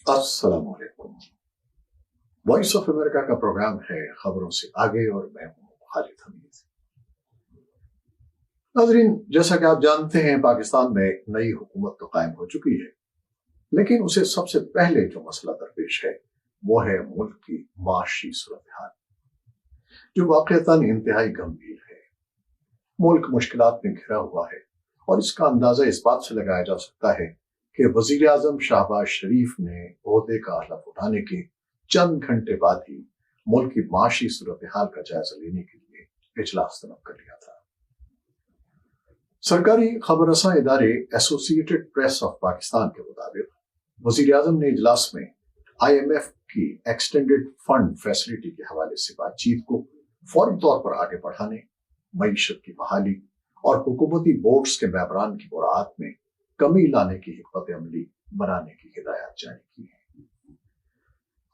अस्सलाम वालेकुम। Voice of America का प्रोग्राम है खबरों से आगे और मैं हूं खालिद हमीद। नाजरीन, जैसा कि आप जानते हैं पाकिस्तान में नई हुकूमत तो कायम हो चुकी है, लेकिन उसे सबसे पहले जो मसला दरपेश है वो है मुल्क की माशी सूरत हाल, जो वाकईतन इंतहाई गंभीर है। मुल्क मुश्किलात में घिरा हुआ है और इसका अंदाजा इस बात से लगाया जा सकता है कि वजीर आजम शहबाज शरीफ ने ओहदे का हलफ उठाने के चंद घंटे बाद ही मुल्क की माशी सूरत हाल का जायजा लेने के लिए इजलास तलब कर लिया था। सरकारी खबररसां इदारे एसोसिएटेड प्रेस ऑफ पाकिस्तान के मुताबिक वजीर आजम ने इजलास में IMF की एक्सटेंडेड फंड फैसिलिटी के हवाले से बातचीत को फौरी तौर पर आगे बढ़ाने, मईशत की बहाली और हुकूमती बोर्ड्स के मेंबरान की मुराद में कमी लाने की हिकमत अमली बनाने की हिदायत जारी की है।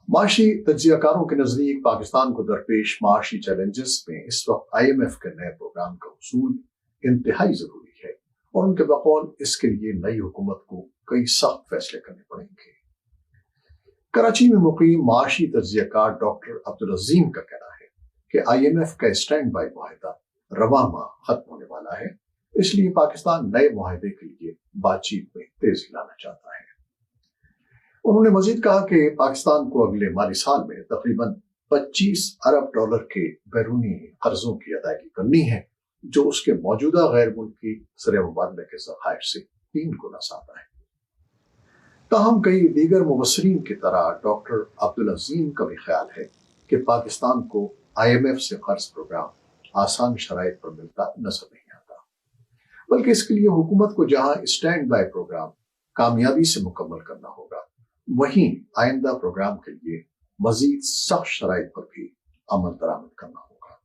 माशी तज्जियाकारों के नजदीक पाकिस्तान को दरपेश माशी चैलेंजेस में इस वक्त IMF के नए प्रोग्राम का उसूल इंतहाई जरूरी है और उनके बकौल इसके लिए नई हुकूमत को कई सख्त फैसले करने पड़ेंगे। कराची में मुकीम माशी तज्जियाकार डॉक्टर अब्दुल अजीम का कहना है कि IMF का स्टैंड बाई मुआहदा रवा माह खत्म होने वाला है, इसलिए पाकिस्तान नए मुआहदे के लिए बातचीत में तेजी लाना चाहता है। उन्होंने मजीद कहा कि पाकिस्तान को अगले माली साल में तकरीबन 25 अरब डॉलर के बैरूनी कर्जों की अदायगी करनी है, जो उसके मौजूदा गैर मुल्की ज़र मुबादला के ज़खायर से 3 गुना ज्यादा है। ताहम कई दीगर मुबस्सरीन की तरह डॉक्टर अब्दुल अजीम का भी ख्याल है कि पाकिस्तान को IMF से कर्ज प्रोग्राम आसान शराइत पर मिलता नजर नहीं आता, बल्कि इसके लिए हुकूमत को जहां स्टैंड बाय प्रोग्राम कामयाबी से मुकम्मल करना होगा, वहीं आइंदा प्रोग्राम के लिए मजीद सख्त शराइत पर भी अमल दरामद करना होगा।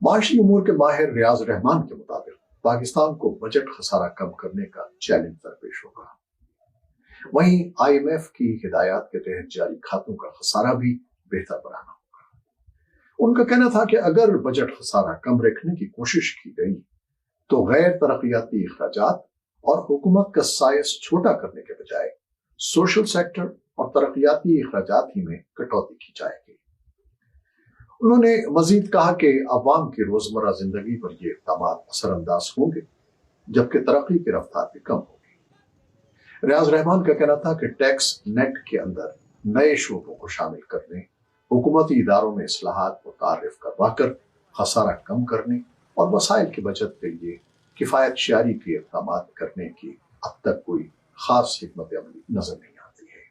माशी उमूर के माहिर रियाज रहमान के मुताबिक पाकिस्तान को बजट खसारा कम करने का चैलेंज दरपेश होगा। वहीं IMF की हिदायत के तहत जारी खातों का खसारा भी बेहतर बनाना होगा। उनका कहना था कि अगर बजट खसारा कम रखने की कोशिश की गई तो गैर तरक्याती अखराजात और हुकूमत का साइज छोटा करने के बजाय सोशल सेक्टर और तरक्याती अखराजात ही में कटौती की जाएगी। उन्होंने मजीद कहा कि अवाम की रोजमर्रा जिंदगी पर ये इक़दाम असरअंदाज होंगे, जबकि तरक्की की रफ्तार भी कम होगी। रियाज रहमान का कहना था कि टैक्स नेट के अंदर नए शोबों को शामिल करने, हुकूमती इदारों में इस्लाहात मुतारिफ करवाकर खसारा कम करने और वसाइल की बचत के लिए किफायत शारी के इक़दाम करने की अब तक कोई खास हिकमत अमली नजर नहीं आती है।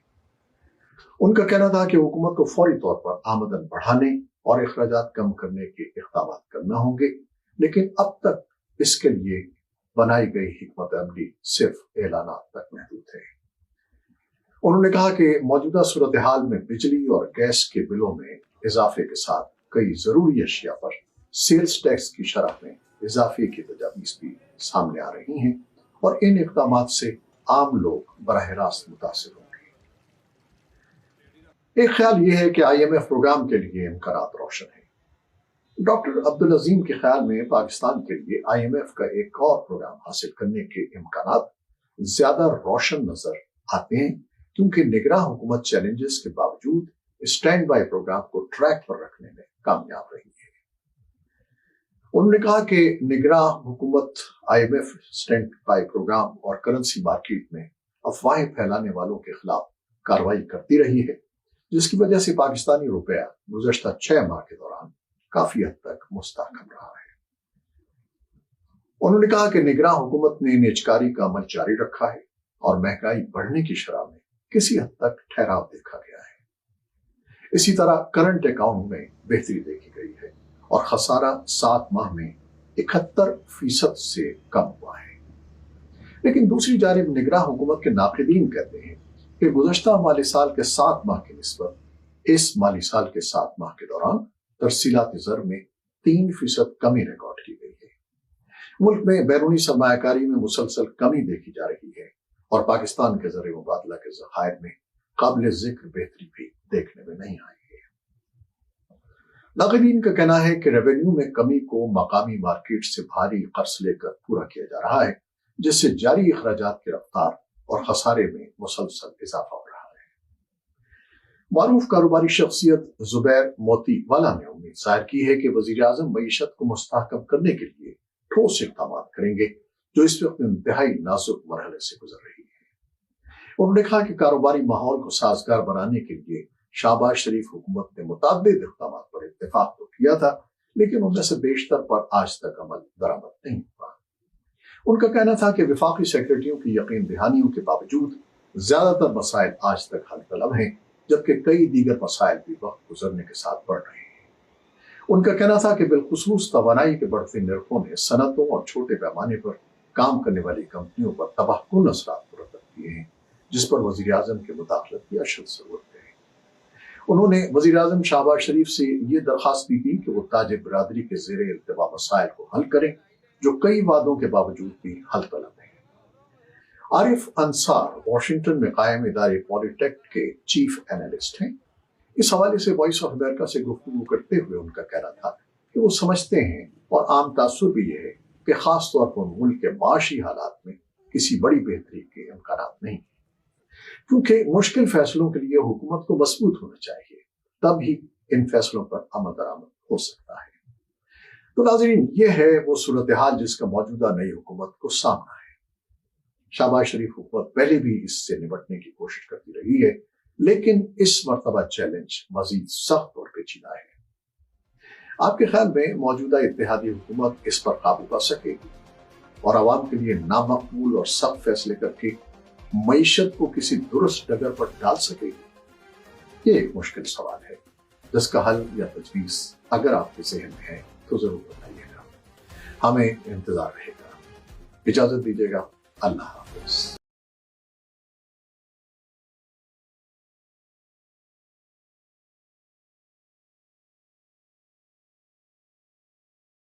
उनका कहना था कि हुकूमत को फौरी तौर पर आमदन बढ़ाने और अखराजात कम करने के इक़दाम करना होंगे, लेकिन अब तक इसके लिए बनाई गई हिकमत अमली सिर्फ ऐलानात तक महदूद है। उन्होंने कहा कि मौजूदा सूरत हाल में बिजली और गैस के बिलों में इजाफे के साथ कई जरूरी अशिया पर सेल्स टैक्स की शरह में इजाफे की तजावीज़ भी सामने आ रही हैं और इन इक़दामात से आम लोग बराह रास्त मुतासिर होंगे। एक ख्याल यह है कि IMF प्रोग्राम के लिए इम्कानात रोशन है। डॉक्टर अब्दुल अजीम के ख्याल में पाकिस्तान के लिए IMF का एक और प्रोग्राम हासिल करने के इम्कानात ज्यादा रोशन नजर आते हैं, क्योंकि निगरां हुकूमत चैलेंजेस के बावजूद स्टैंड बाय प्रोग्राम को ट्रैक पर रखने में कामयाब रही है। उन्होंने कहा कि निगरां हुकूमत IMF स्टैंड बाय प्रोग्राम और करेंसी मार्केट में अफवाहें फैलाने वालों के खिलाफ कार्रवाई करती रही है, जिसकी वजह से पाकिस्तानी रुपया गुज़श्ता 6 माह के दौरान काफी हद तक मुस्तहकम रहा है। उन्होंने कहा कि निगरां हुकूमत ने निजकारी का अमल जारी रखा है और महंगाई बढ़ने की शरह में किसी हद तक ठहराव देखा गया है। इसी तरह करंट अकाउंट में बेहतरी देखी गई है और खसारा 7 माह में 71% से कम हुआ है। लेकिन दूसरी जानिब निगरां हुकूमत के नाक़िदीन कहते हैं कि गुज़श्ता माली साल के 7 माह की निस्बत इस माली साल के 7 माह के दौरान तरसीलाती ज़र में 3% कमी रिकॉर्ड की गई है। मुल्क में बैरूनी सरमायाकारी में मुसलसल कमी देखी जा रही है और पाकिस्तान के ज़र मुबादला के ज़खायर में काबिल जिक्र बेहतरी भी देखने में नहीं आई है। नाक़िदीन का कहना है कि रेवेन्यू में कमी को मकामी मार्केट से भारी कर्ज लेकर पूरा किया जा रहा है, जिससे जारी अखराजात की रफ्तार और खसारे में मुसलसल इजाफा हो रहा है। मारूफ कारोबारी शख्सियत जुबैर मोती वाला ने उम्मीद जाहिर की है कि वजीर आजम मईशत को मुस्तहकम करने के लिए ठोस इक़दाम करेंगे जो इस वक्त इंतहाई नाजुक मरहले से गुजर रही है। उन्होंने कहा कि कारोबारी माहौल को साजगार बनाने के लिए शहबाज शरीफ हुकूमत ने मुतअद्दिद इक़दाम पर इत्तेफाक तो किया था, लेकिन उनमें से बेशतर पर आज तक अमल दरामद नहीं हुआ। उनका कहना था कि वफाकी सेक्रेटरियों की यकीन दहानियों के बावजूद ज्यादातर मसाइल आज तक हल तलब हैं, जबकि कई दीगर मसाइल भी वक्त गुजरने के साथ बढ़ रहे हैं। उनका कहना था कि बिलखुसूस तवानाई के बढ़ते निर्खों ने सनतों और छोटे पैमाने पर काम करने वाली कंपनियों पर तबाहकुन असरात मुरतब किए हैं, जिस पर वजीर आजम की मुदाखलत की अशद जरूरत है। उन्होंने वजीर आजम शहबाज शरीफ से ये दरख्वास्त भी की कि वो ताजिर बिरादरी के ज़ेरे इल्तिवा मसाइल को हल करें जो कई वादों के बावजूद भी हल तलब है। आरिफ अंसार वाशिंगटन में कायम इदारे पॉलिटेक्ट के चीफ एनालिस्ट हैं। इस हवाले से वॉइस ऑफ अमेरिका से गुफ्तगू करते हुए उनका कहना था कि वो समझते हैं और आम तासुर भी ये है कि खास तौर पर मुल्क के माशी हालात में किसी बड़ी बेहतरी के इम्कानात नहीं, क्योंकि मुश्किल फैसलों के लिए हुकूमत को मजबूत होना चाहिए, तब ही इन फैसलों पर अमल दरामद हो सकता है। तो नाज़रीन, ये है वो सूरत हाल जिसका मौजूदा नई हुकूमत को सामना है। शहबाज शरीफ हुकूमत पहले भी इससे निपटने की कोशिश करती रही है, लेकिन इस मरतबा चैलेंज मजीद सख्त और पेचीदा है। आपके ख्याल में मौजूदा इत्तेहादी हुकूमत इस पर काबू पा सकेगी और आवाम के लिए नामकबूल और सख्त फैसले करके मईशत को किसी दुरुस्त डगर पर डाल सकेगी? ये एक मुश्किल सवाल है जिसका हल या तजवीज़ अगर आपके ज़हन में है तो जरूर बताइएगा। हमें इंतजार रहेगा। इजाजत दीजिएगा। अल्लाह हाफ़िज़।